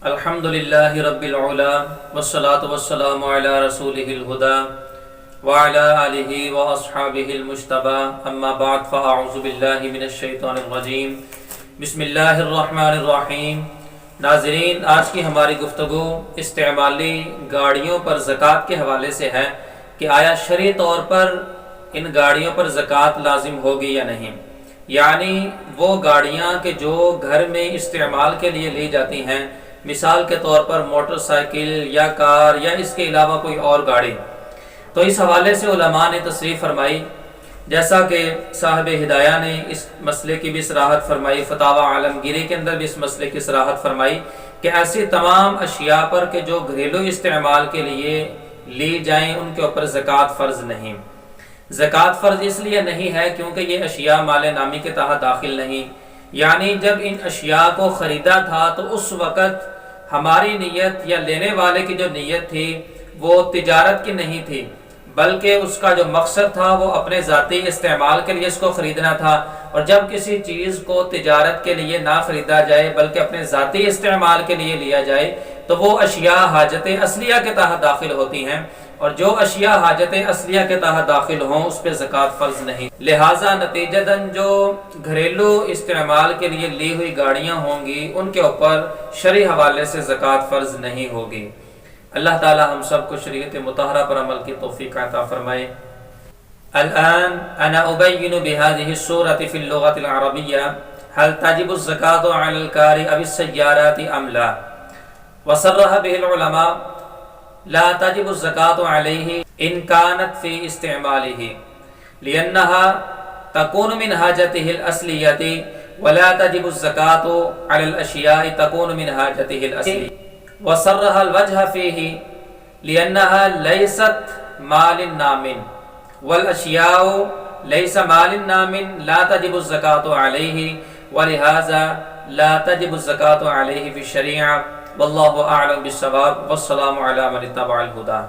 الحمدللہ رب العلا والصلاة والسلام علی رسولہ الہدی وعلی آلہ واصحابہ المجتبی اما بعد فاعوذ باللہ من الشیطان الرجیم بسم اللہ الرحمن الرحیم۔ ناظرین، آج کی ہماری گفتگو استعمالی گاڑیوں پر زکوٰۃ کے حوالے سے ہے کہ آیا شرعی طور پر ان گاڑیوں پر زکوٰۃ لازم ہوگی یا نہیں، یعنی وہ گاڑیاں کہ جو گھر میں استعمال کے لیے لی جاتی ہیں، مثال کے طور پر موٹر سائیکل یا کار یا اس کے علاوہ کوئی اور گاڑی، تو اس حوالے سے علماء نے تصریح فرمائی، جیسا کہ صاحب ہدایہ نے اس مسئلے کی بھی صراحت فرمائی، فتاوی عالمگیری کے اندر بھی اس مسئلے کی صراحت فرمائی کہ ایسی تمام اشیاء پر کہ جو گھریلو استعمال کے لیے لی جائیں ان کے اوپر زکوٰۃ فرض نہیں۔ زکوٰۃ فرض اس لیے نہیں ہے کیونکہ یہ اشیاء مال نامی کے تحت داخل نہیں، یعنی جب ان اشیاء کو خریدا تھا تو اس وقت ہماری نیت یا لینے والے کی جو نیت تھی وہ تجارت کی نہیں تھی، بلکہ اس کا جو مقصد تھا وہ اپنے ذاتی استعمال کے لیے اس کو خریدنا تھا۔ اور جب کسی چیز کو تجارت کے لیے نہ خریدا جائے بلکہ اپنے ذاتی استعمال کے لیے لیا جائے تو وہ اشیاء حاجت اصلیہ کے تحت داخل ہوتی ہیں، اور جو اشیاء حاجت اصلیہ کے تحت داخل ہوں اس پہ زکوٰۃ فرض نہیں۔ لہٰذا نتیجتاً جو گھریلو استعمال کے لیے لی ہوئی گاڑیاں ہوں گی ان کے اوپر شرعی حوالے سے زکوٰۃ فرض نہیں ہوگی۔ اللہ تعالی ہم سب کو شریعت مطہرہ پر عمل کی توفیق عطا فرمائے۔ الآن انا ابین بهذه الصورة في اللغة العربية هل تجب الزكاة على الكار او السيارات ام لا، وصرح به العلماء لا تجب الزكاة عليه إن كانت في استعماله لأنها تكون من حاجته الأصلية، ولا تجب الزكاة على الأشياء تكون من حاجته الأصلية، وصرح الوجه فيه لأنها ليست مال نام، والأشياء ليس مال نام لا تجب الزكاة عليه، ولهذا لا تجب الزكاة عليه في الشريعة، واللہ اعلم بالصواب، والسلام علی من اتبع الہدی۔